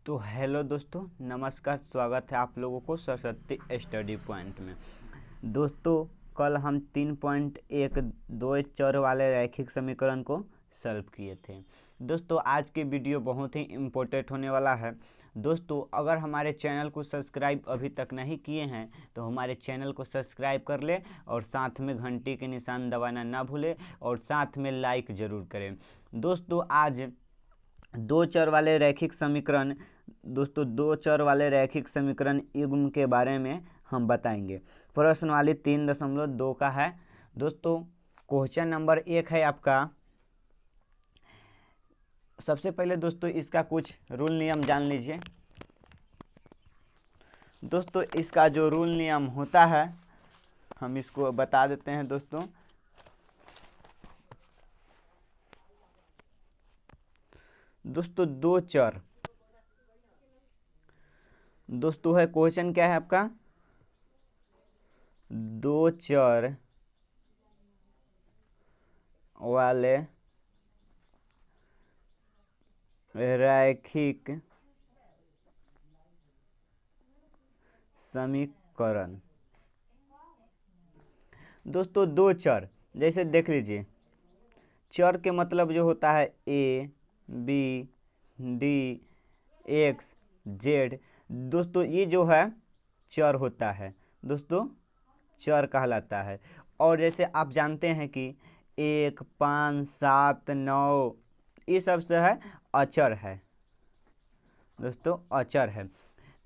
तो हेलो दोस्तों, नमस्कार। स्वागत है आप लोगों को सरस्वती स्टडी पॉइंट में। दोस्तों, कल हम 3.12 चर वाले रैखिक समीकरण को सॉल्व किए थे। दोस्तों, आज की वीडियो बहुत ही इम्पोर्टेंट होने वाला है। दोस्तों, अगर हमारे चैनल को सब्सक्राइब अभी तक नहीं किए हैं तो हमारे चैनल को सब्सक्राइब कर ले और साथ में घंटी के निशान दबाना ना भूले और साथ में लाइक ज़रूर करें। दोस्तों, आज दो चर वाले रैखिक समीकरण युग्म के बारे में हम बताएंगे। प्रश्नवाली 3.2 का है। दोस्तों, क्वेश्चन नंबर 1 है आपका। सबसे पहले दोस्तों इसका कुछ रूल नियम जान लीजिए। दोस्तों, इसका जो रूल नियम होता है हम इसको बता देते हैं। दोस्तों दो चर, दोस्तों है क्वेश्चन क्या है आपका, दो चर वाले रैखिक समीकरण। दोस्तों दो चर, जैसे देख लीजिए, चर के मतलब जो होता है A B D X Z. दोस्तों ये जो है चर होता है, दोस्तों चर कहलाता है। और जैसे आप जानते हैं कि 1, 5, 7, 9 ये सब से है अचर है। दोस्तों अचर है,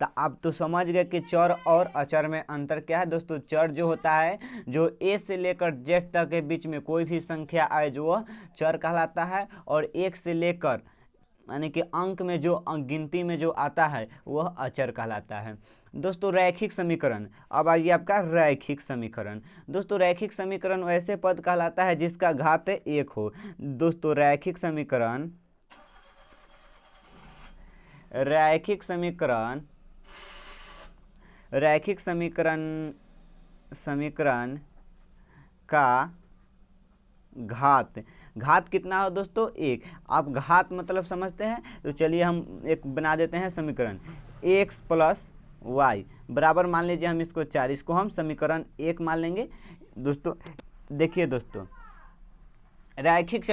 तो आप तो समझ गए कि चर और अचर में अंतर क्या है। दोस्तों चर जो होता है, जो ए से लेकर जेड तक के बीच में कोई भी संख्या आए जो वह चर कहलाता है। और 1 से लेकर यानी कि अंक में जो गिनती में जो आता है वह अचर कहलाता है। दोस्तों रैखिक समीकरण, अब आइए आपका रैखिक समीकरण। दोस्तों रैखिक समीकरण वैसे पद कहलाता है जिसका घात 1 हो। दोस्तों रैखिक समीकरण का घात कितना हो दोस्तों, 1। आप घात मतलब समझते हैं, तो चलिए हम एक बना देते हैं समीकरण। x प्लस वाई बराबर मान लीजिए हम इसको 4, इसको हम समीकरण 1 मान लेंगे। दोस्तों देखिए, दोस्तों रैखिक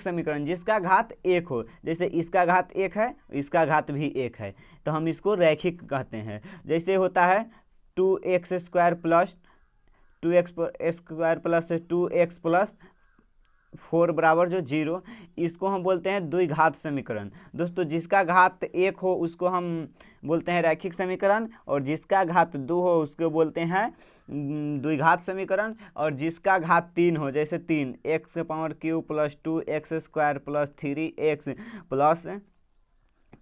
समीकरण जिसका घात 1 हो, जैसे इसका घात 1 है, इसका घात भी 1 है, तो हम इसको रैखिक कहते हैं। जैसे होता है 2x² प्लस 2x प्लस 4 बराबर जो 0, इसको हम बोलते हैं द्विघात समीकरण। दोस्तों जिसका घात 1 हो उसको हम बोलते हैं रैखिक समीकरण, और जिसका घात 2 हो उसको बोलते हैं द्विघात समीकरण। और जिसका घात 3 हो, जैसे 3x³ plus 2x² plus 3x plus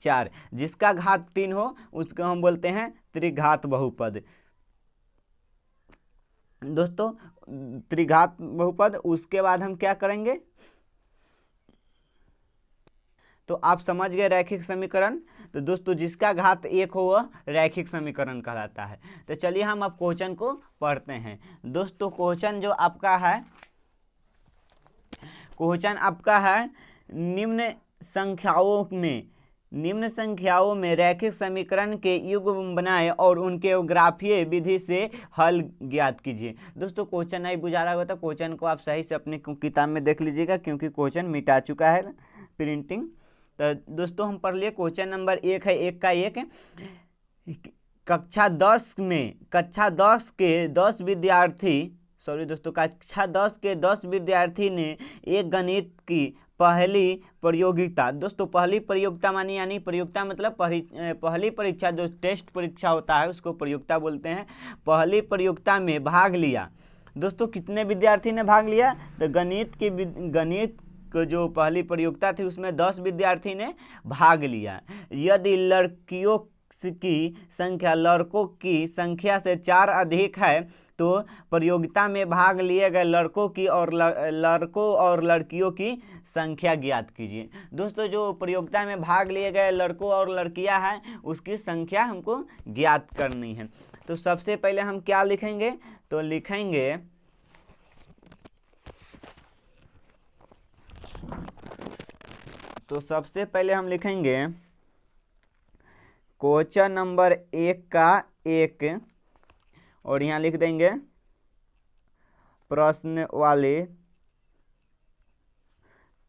4, जिसका घात 3 हो उसको हम बोलते हैं त्रिघात बहुपद। दोस्तों त्रिघात बहुपद, उसके बाद हम क्या करेंगे, तो आप समझ गए रैखिक समीकरण। तो दोस्तों जिसका घात 1 हो वह रैखिक समीकरण कहलाता है। तो चलिए हम अब क्वेश्चन को पढ़ते हैं। दोस्तों क्वेश्चन जो आपका है, निम्न संख्याओं में रैखिक समीकरण के युग्म बनाएं और उनके ग्राफीय विधि से हल ज्ञात कीजिए। दोस्तों क्वेश्चन नहीं बुझा रहा होगा तो क्वेश्चन को आप सही से अपनी किताब में देख लीजिएगा, क्योंकि क्वेश्चन मिटा चुका है प्रिंटिंग। तो दोस्तों हम पढ़ लिए क्वेश्चन नंबर 1 है, 1 का 1। कक्षा 10 के 10 विद्यार्थी ने एक गणित की पहली प्रयोगिता, दोस्तों पहली प्रयोगिता मानी यानी प्रयोगिता मतलब पहली परीक्षा, जो टेस्ट परीक्षा होता है उसको प्रयोगिता बोलते हैं। पहली प्रयोगिता में भाग लिया। दोस्तों कितने विद्यार्थी ने भाग लिया, तो गणित को जो पहली प्रयोगिता थी उसमें 10 विद्यार्थी ने भाग लिया। यदि लड़कियों की संख्या लड़कों की संख्या से 4 अधिक है तो प्रतियोगिता में भाग लिए गए लड़कों और लड़कियों की संख्या ज्ञात कीजिए। दोस्तों जो प्रतियोगिता में भाग लिए गए लड़कों और लड़कियां हैं उसकी संख्या हमको ज्ञात करनी है। तो सबसे पहले हम क्या लिखेंगे, तो लिखेंगे तो सबसे पहले हम लिखेंगे क्वेश्चन नंबर 1 का 1 और यहाँ लिख देंगे प्रश्न वाले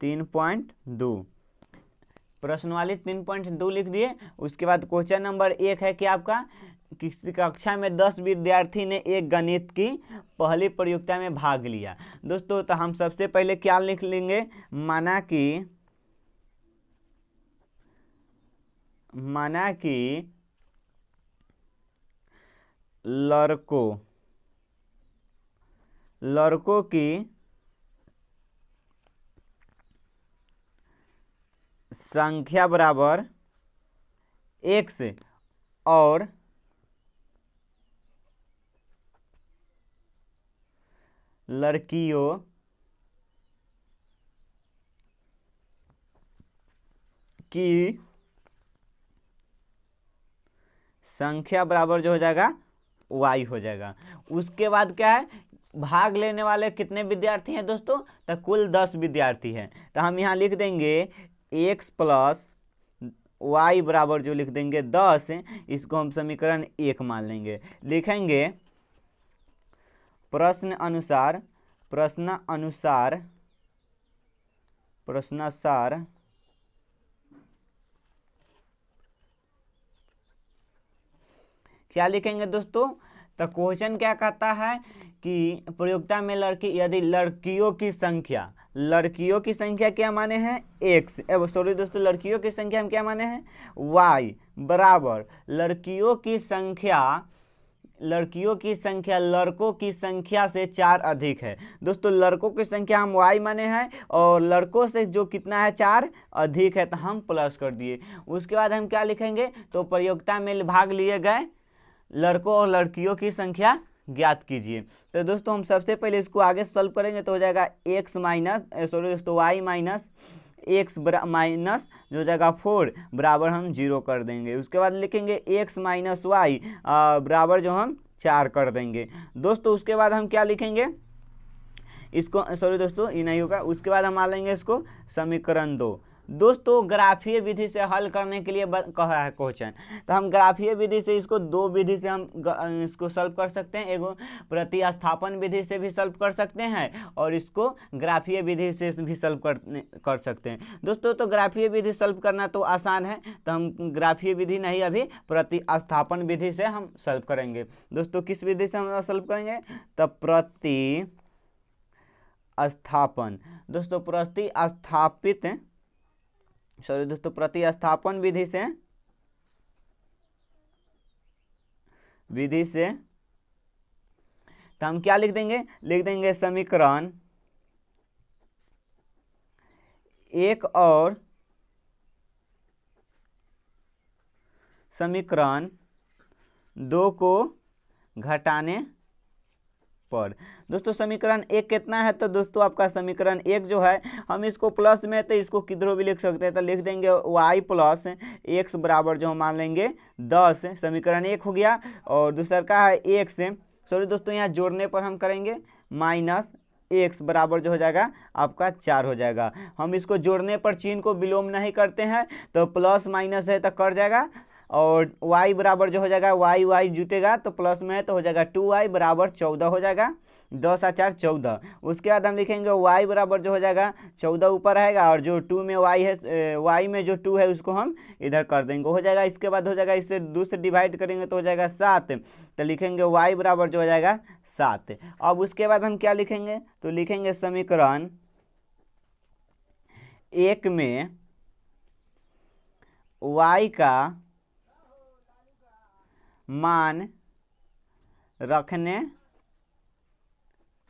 3.2, प्रश्न वाली 3.2 लिख दिए। उसके बाद क्वेश्चन नंबर 1 है कि आपका किसी कक्षा में 10 विद्यार्थी ने एक गणित की पहली प्रतियोगिता में भाग लिया। दोस्तों तो हम सबसे पहले क्या लिख लेंगे, माना कि लड़कों की संख्या बराबर x और लड़कियों की संख्या बराबर जो हो जाएगा y हो जाएगा। उसके बाद क्या है, भाग लेने वाले कितने विद्यार्थी हैं दोस्तों, तो कुल 10 विद्यार्थी हैं। तो हम यहाँ लिख देंगे x प्लस y बराबर जो लिख देंगे 10, इसको हम समीकरण 1 मान लेंगे। लिखेंगे प्रश्नानुसार क्या लिखेंगे दोस्तों, तो क्वेश्चन क्या कहता है कि प्रतियोगिता में यदि लड़कियों की संख्या क्या माने हैं x, सॉरी दोस्तों, लड़कियों की संख्या हम क्या माने हैं y बराबर लड़कियों की संख्या लड़कों की संख्या से 4 अधिक है। दोस्तों लड़कों की संख्या हम y माने हैं और लड़कों से जो कितना है 4 अधिक है, तो हम प्लस कर दिए। उसके बाद हम क्या लिखेंगे, तो प्रतियोगिता में भाग लिए गए लड़कों और लड़कियों की संख्या ज्ञात कीजिए। तो दोस्तों हम सबसे पहले इसको आगे सॉल्व करेंगे तो हो जाएगा y माइनस x माइनस जो हो जाएगा 4 बराबर हम 0 कर देंगे। उसके बाद लिखेंगे x माइनस y बराबर जो हम 4 कर देंगे। दोस्तों उसके बाद हम क्या लिखेंगे, इसको सॉरी दोस्तों ये नहीं होगा। उसके बाद हम मान लेंगे इसको समीकरण 2। दोस्तों ग्राफीय विधि से हल करने के लिए कहा है क्वेश्चन, तो हम ग्राफीय विधि से इसको 2 विधि से हम इसको सॉल्व कर सकते हैं। एगो प्रतिस्थापन विधि से भी सॉल्व कर सकते हैं और इसको ग्राफीय विधि से भी सॉल्व कर सकते हैं। दोस्तों तो ग्राफीय विधि सॉल्व करना तो आसान है, तो हम ग्राफीय विधि नहीं अभी प्रतिस्थापन विधि से हम सॉल्व करेंगे। दोस्तों किस विधि से हम सॉल्व करेंगे, तो प्रतिस्थापन विधि से तो हम क्या लिख देंगे समीकरण 1 और समीकरण 2 को घटाने पर। दोस्तों समीकरण 1 कितना है, तो दोस्तों आपका समीकरण 1 जो है हम इसको प्लस में तो इसको किधरों भी लिख सकते हैं, तो लिख देंगे y प्लस x बराबर जो हम मान लेंगे 10, समीकरण 1 हो गया। और दूसरा का है x, सॉरी दोस्तों यहाँ जोड़ने पर हम करेंगे माइनस x बराबर जो हो जाएगा आपका 4 हो जाएगा। हम इसको जोड़ने पर चिन्ह को विलोम नहीं करते हैं, तो प्लस माइनस है तो कट जाएगा और y बराबर जो हो जाएगा y जुटेगा तो प्लस में है तो हो जाएगा 2y बराबर 14 हो जाएगा, 10 और 4 14। उसके बाद हम लिखेंगे y बराबर जो हो जाएगा 14 ऊपर आएगा और जो 2 में y है, y में जो 2 है उसको हम इधर कर देंगे, हो जाएगा। इसके बाद हो जाएगा इससे 2 से डिवाइड करेंगे तो हो जाएगा 7, तो लिखेंगे y बराबर जो हो जाएगा 7। अब उसके बाद हम क्या लिखेंगे, तो लिखेंगे समीकरण 1 में y का मान रखने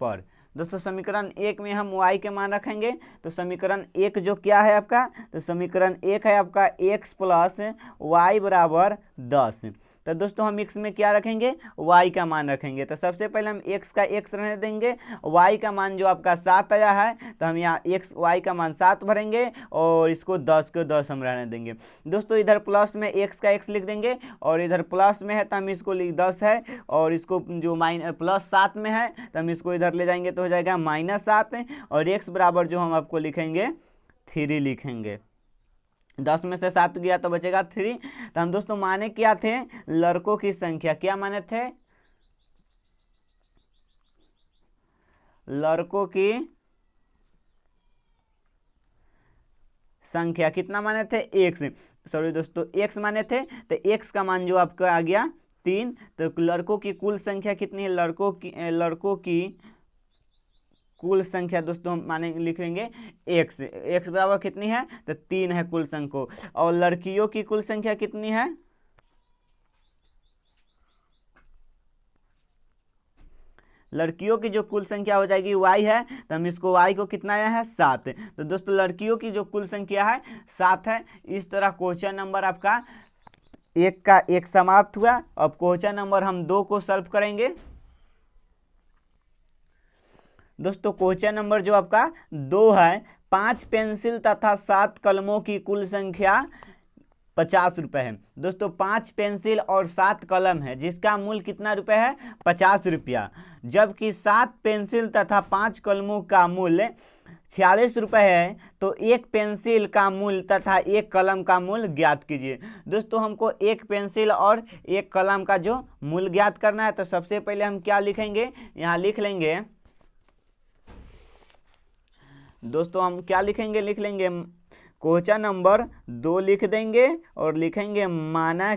पर। दोस्तों समीकरण 1 में हम y के मान रखेंगे, तो समीकरण 1 जो क्या है आपका, तो समीकरण 1 है आपका x प्लस y बराबर 10। तो दोस्तों हम x में क्या रखेंगे, y का मान रखेंगे। तो सबसे पहले हम x का x रहने देंगे, y का मान जो आपका 7 आया है तो हम यहाँ y का मान 7 भरेंगे और इसको 10 को 10 हम रहने देंगे। दोस्तों इधर प्लस में x का x लिख देंगे और इधर प्लस में है तो हम इसको 10 है और इसको जो प्लस 7 में है तो हम इसको इधर ले जाएंगे तो हो जाएगा -7 और x बराबर जो हम आपको लिखेंगे 3 लिखेंगे। 10 में से 7 गया तो बचेगा 3। तो हम दोस्तों माने क्या थे, लड़कों की संख्या, क्या माने थे, लड़कों की संख्या कितना माने थे, x। सॉरी दोस्तों x माने थे, तो x का मान जो आपका आ गया 3। तो लड़कों की कुल संख्या कितनी है, लड़कों की कुल संख्या दोस्तों हम माने लिखेंगे x बराबर कितनी है, तो 3 है कुल संख्या। और लड़कियों की कुल संख्या कितनी है, लड़कियों की जो कुल संख्या हो जाएगी y है, तो हम इसको y को कितना आया है 7। तो दोस्तों लड़कियों की जो कुल संख्या है 7 है। इस तरह क्वेश्चन नंबर आपका 1 का 1 समाप्त हुआ। अब क्वेश्चन नंबर हम 2 को सॉल्व करेंगे। दोस्तों क्वेश्चन नंबर जो आपका 2 है, 5 पेंसिल तथा 7 कलमों की कुल संख्या 50 रुपये है। दोस्तों 5 पेंसिल और 7 कलम है जिसका मूल्य कितना रुपये है, 50 रुपया। जबकि 7 पेंसिल तथा 5 कलमों का मूल्य 46 रुपये है। तो एक पेंसिल का मूल्य तथा एक कलम का मूल्य ज्ञात कीजिए। दोस्तों हमको एक पेंसिल और एक कलम का जो मूल्य ज्ञात करना है, तो सबसे पहले हम क्या लिखेंगे, यहाँ लिख लेंगे दोस्तों, हम क्या लिखेंगे, लिख लेंगे क्वेश्चन नंबर 2 लिख देंगे और लिखेंगे माना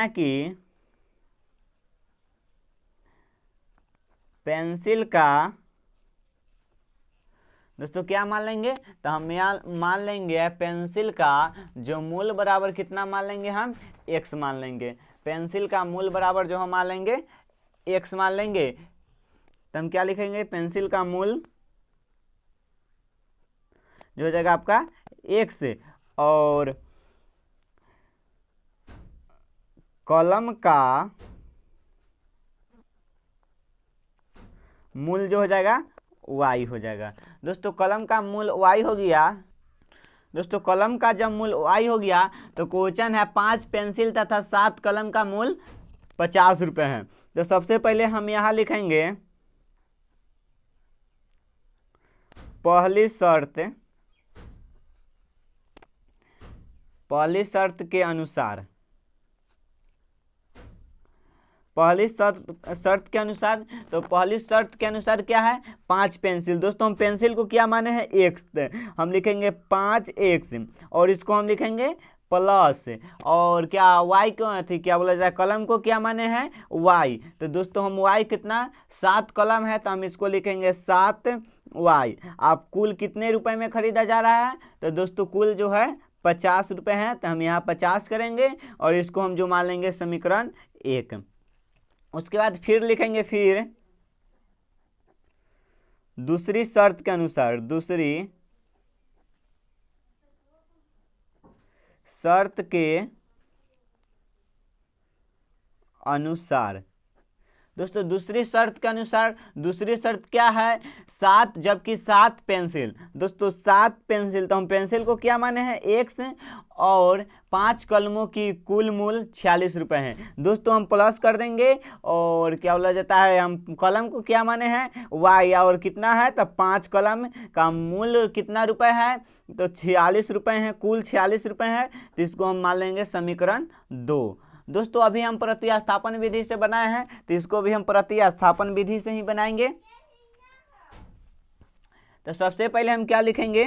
कि पेंसिल का, दोस्तों क्या मान लेंगे, तो हम यहाँ मान लेंगे पेंसिल का जो मूल्य बराबर कितना मान लेंगे, हम x मान लेंगे। पेंसिल का मूल्य बराबर जो हम मान लेंगे x मान लेंगे। तो हम क्या लिखेंगे, पेंसिल का मूल्य जो हो जाएगा आपका x, और कलम का मूल्य जो हो जाएगा y हो जाएगा। दोस्तों कलम का मूल्य y हो गया। दोस्तों कलम का जब मूल्य y हो गया तो क्वेश्चन है 5 पेंसिल तथा 7 कलम का मूल्य 50 रुपये है। तो सबसे पहले हम यहाँ लिखेंगे पहली शर्त के अनुसार, पहली शर्त के अनुसार, तो पहली शर्त के अनुसार क्या है, 5 पेंसिल। दोस्तों हम पेंसिल को क्या माने हैं, x, हम लिखेंगे 5x, और इसको हम लिखेंगे प्लस, और क्या y को थी, क्या बोला जाए, कलम को क्या माने हैं y। तो दोस्तों हम y कितना, 7 कलम है तो हम इसको लिखेंगे 7y। आप कुल कितने रुपए में खरीदा जा रहा है, तो दोस्तों कुल जो है 50 रुपये है। तो हम यहाँ 50 करेंगे और इसको हम जो मान लेंगे समीकरण 1। उसके बाद फिर लिखेंगे, फिर दूसरी शर्त के अनुसार, दूसरी शर्त के अनुसार, दोस्तों दूसरी शर्त के अनुसार, दूसरी शर्त क्या है, 7, जबकि 7 पेंसिल। दोस्तों 7 पेंसिल, तो हम पेंसिल को क्या माने हैं x, और 5 कलमों की कुल मूल्य 46 रुपये हैं। दोस्तों हम प्लस कर देंगे, और क्या बोला जाता है, हम कलम को क्या माने हैं y, और कितना है, तो 5 कलम का मूल्य कितना रुपये है, तो 46 रुपये हैं, कुल 46 रुपये हैं। तो इसको हम मान लेंगे समीकरण 2। दोस्तों अभी हम प्रतिस्थापन विधि से बनाए हैं, तो इसको भी हम प्रतिस्थापन विधि से ही बनाएंगे। तो सबसे पहले हम क्या लिखेंगे,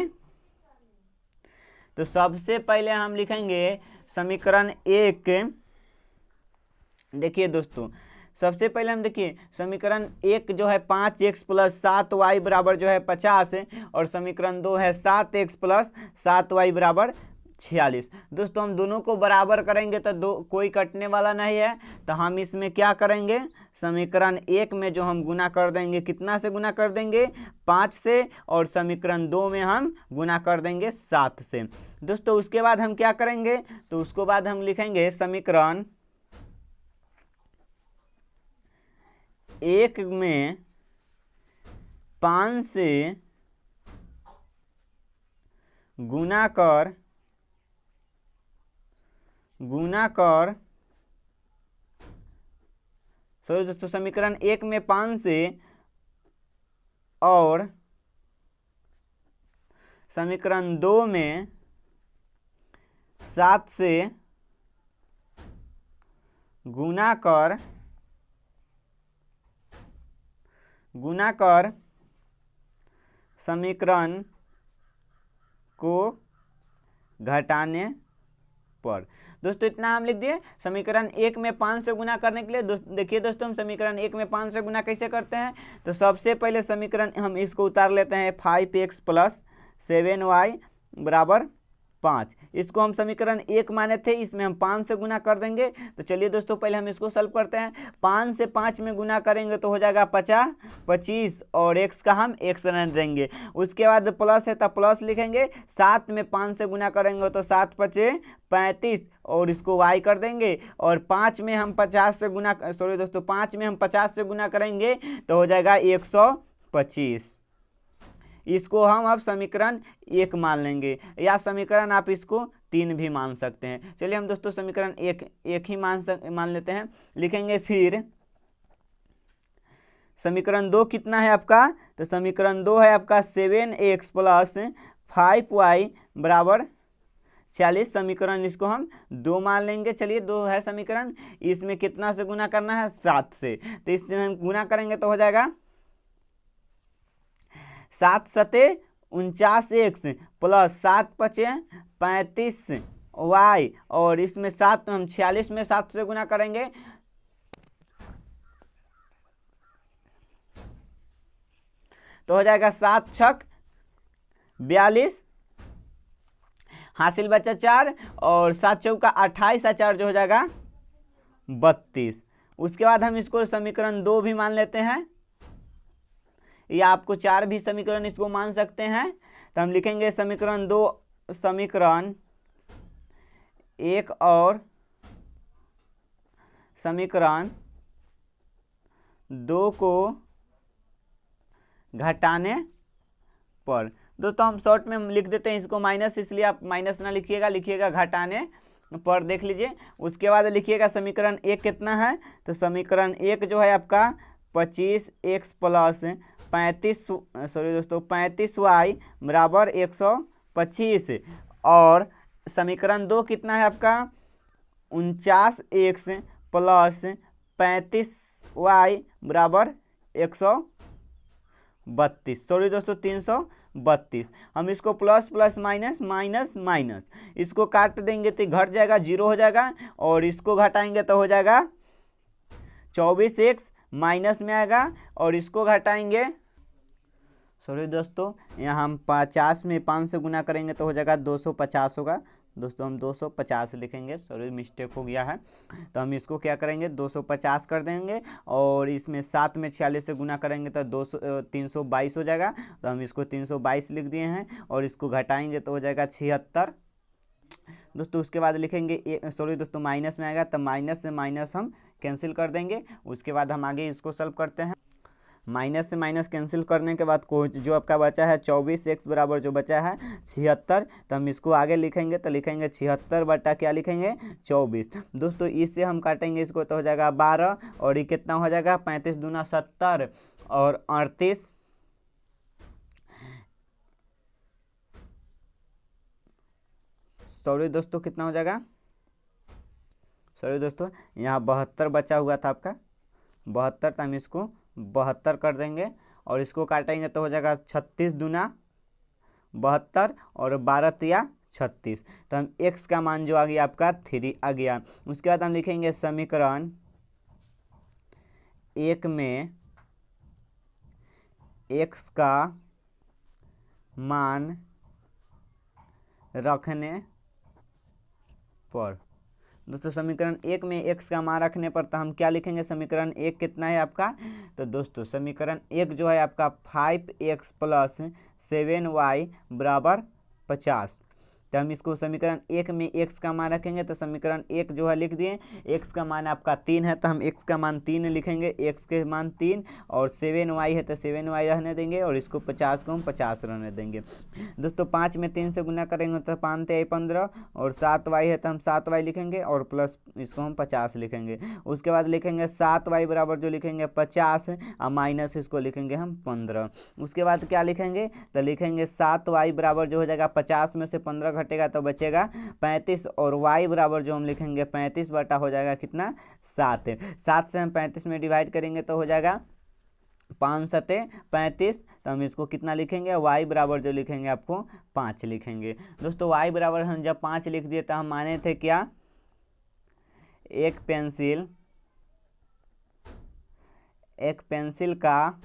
तो सबसे पहले हम लिखेंगे समीकरण 1। देखिए दोस्तों सबसे पहले हम देखिए समीकरण 1 जो है 5x प्लस 7y बराबर जो है 50, और समीकरण 2 है 7x प्लस 7y बराबर 46। दोस्तों हम दोनों को बराबर करेंगे तो कोई कटने वाला नहीं है। तो हम इसमें क्या करेंगे, समीकरण 1 में जो हम गुना कर देंगे, कितना से गुना कर देंगे, 5 से, और समीकरण 2 में हम गुना कर देंगे 7 से। दोस्तों उसके बाद हम क्या करेंगे, तो उसके बाद हम लिखेंगे समीकरण 1 में 5 से गुना कर सॉरी दोस्तों, समीकरण 1 में 5 से और समीकरण 2 में 7 से गुना कर समीकरण को घटाने पर। दोस्तों इतना हम लिख दिए। समीकरण 1 में 5 से गुना करने के लिए देखिए दोस्तों, हम समीकरण 1 में 5 से गुना कैसे करते हैं। तो सबसे पहले समीकरण हम इसको उतार लेते हैं 5x + 7y = 5। इसको हम समीकरण 1 माने थे, इसमें हम 5 से गुना कर देंगे। तो चलिए दोस्तों पहले हम इसको सॉल्व करते हैं। 5 से 5 में गुना करेंगे तो हो जाएगा 50, 25 और x का हम x रहने देंगे। उसके बाद प्लस है तो प्लस लिखेंगे। 7 में 5 से गुना करेंगे तो 7 × 5 = 35 और इसको y कर देंगे। और 5 में हम 50 से गुना 5 में हम 50 से गुना करेंगे तो हो जाएगा 125। इसको हम अब समीकरण 1 मान लेंगे, या समीकरण आप इसको 3 भी मान सकते हैं। चलिए हम दोस्तों समीकरण 1 ही मान लेते हैं। लिखेंगे फिर समीकरण 2 कितना है आपका। तो समीकरण 2 है आपका 7x + 5y = 40। समीकरण इसको हम 2 मान लेंगे। चलिए 2 है समीकरण। इसमें कितना से गुना करना है, 7 से। तो इससे हम गुना करेंगे तो हो जाएगा 7 × 7 = 49x + 7 × 5 = 35y और इसमें 7 हम 46 में 7 से गुना करेंगे तो हो जाएगा 7 × 6 = 42, हासिल बचा 4 और 7 × 4 = 28 और 4 जो हो जाएगा 32। उसके बाद हम इसको समीकरण 2 भी मान लेते हैं, या आपको 4 भी समीकरण इसको मान सकते हैं। तो हम लिखेंगे समीकरण 2, समीकरण 1 और समीकरण 2 को घटाने पर। दोस्तों हम शॉर्ट में लिख देते हैं इसको माइनस, इसलिए आप माइनस ना लिखिएगा घटाने पर। देख लीजिए उसके बाद लिखिएगा समीकरण 1 कितना है। तो समीकरण 1 जो है आपका 25x + 35y = 125 और समीकरण 2 कितना है आपका 49x + 35y = 132। सॉरी दोस्तों 332। हम इसको plus plus minus minus minus इसको काट देंगे तो घट जाएगा, 0 हो जाएगा। और इसको घटाएंगे तो हो जाएगा 24x माइनस में आएगा और इसको घटाएंगे, सॉरी दोस्तों यहाँ हम 50 में 5 से गुना करेंगे तो हो जाएगा 250 होगा। दोस्तों हम 250 लिखेंगे, सॉरी मिस्टेक हो गया है। तो हम इसको क्या करेंगे 250 कर देंगे और इसमें 7 में 46 से गुना करेंगे तो 322 हो जाएगा। तो हम इसको 322 लिख दिए हैं और इसको घटाएंगे तो हो जाएगा 76 दोस्तों। उसके बाद लिखेंगे सॉरी दोस्तों माइनस में आएगा तो माइनस से माइनस हम कैंसिल कर देंगे। उसके बाद हम आगे इसको सॉल्व करते हैं। माइनस से माइनस कैंसिल करने के बाद जो आपका बचा है 24x बराबर जो बचा है 76। तो हम इसको आगे लिखेंगे तो लिखेंगे 76 बटा क्या लिखेंगे 24। दोस्तों इससे हम काटेंगे इसको तो हो जाएगा 12 और ये कितना हो जाएगा 35 दूना 70 और 38 सॉरी दोस्तों कितना हो जाएगा, सॉरी दोस्तों यहाँ 72 बचा हुआ था आपका 72। तो हम इसको 72 कर देंगे और इसको काटेंगे तो हो जाएगा 36 दूना 72 और 12 तिया 36। तो हम x का मान जो आ गया आपका 3 आ गया। उसके बाद हम लिखेंगे समीकरण 1 में x का मान रखने पर। दोस्तों समीकरण 1 में x का मान रखने पर तो हम क्या लिखेंगे, समीकरण 1 कितना है आपका। तो दोस्तों समीकरण 1 जो है आपका 5x + 7y = 50। तो हम इसको समीकरण 1 में x का मान रखेंगे, तो समीकरण 1 जो है लिख दिए। x का मान आपका 3 है, तो हम x का मान 3 लिखेंगे, x के मान 3, और 7y है तो 7y रहने देंगे, और इसको 50 को हम 50 रहने देंगे। दोस्तों 5 में 3 से गुना करेंगे तो 5 × 15, और 7y है तो हम 7y लिखेंगे, और प्लस इसको हम 50 लिखेंगे। उसके बाद लिखेंगे 7y बराबर जो लिखेंगे 50, और माइनस इसको लिखेंगे हम 15। उसके बाद क्या लिखेंगे, तो लिखेंगे 7y बराबर जो हो जाएगा 50 में से 15 घटेगा तो बचेगा 35, और y बराबर जो हम लिखेंगे 35 बटा हो जाएगा कितना 7। 7 से हम 35 में डिवाइड करेंगे तो हो जाएगा 5 सते 35, तो हम इसको कितना लिखेंगे, y बराबर जो लिखेंगे आपको 5 लिखेंगे। दोस्तों y बराबर हम जब 5 लिख दिए तो हम माने थे क्या, एक पेंसिल का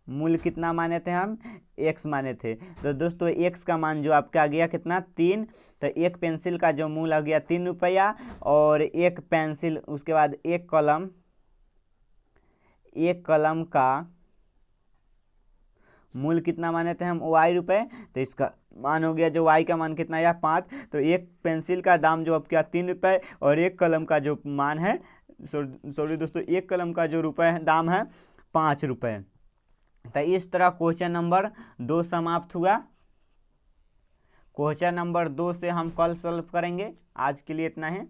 मूल्य कितना माने थे हम, x माने थे। तो दोस्तों x का मान जो आपका आ गया कितना 3, तो एक पेंसिल का जो मूल्य आ गया 3 रुपया, और एक पेंसिल उसके बाद एक कलम का मूल्य कितना माने थे हम, y रुपये। तो इसका मान हो गया जो y का मान कितना आया 5। तो एक पेंसिल का दाम जो अब क्या 3 रुपये, और एक कलम का जो मान है, सॉरी दोस्तों, एक कलम का जो दाम है 5 रुपये। तो इस तरह क्वेश्चन नंबर 2 समाप्त हुआ। क्वेश्चन नंबर 2 से हम कल सॉल्व करेंगे। आज के लिए इतना है।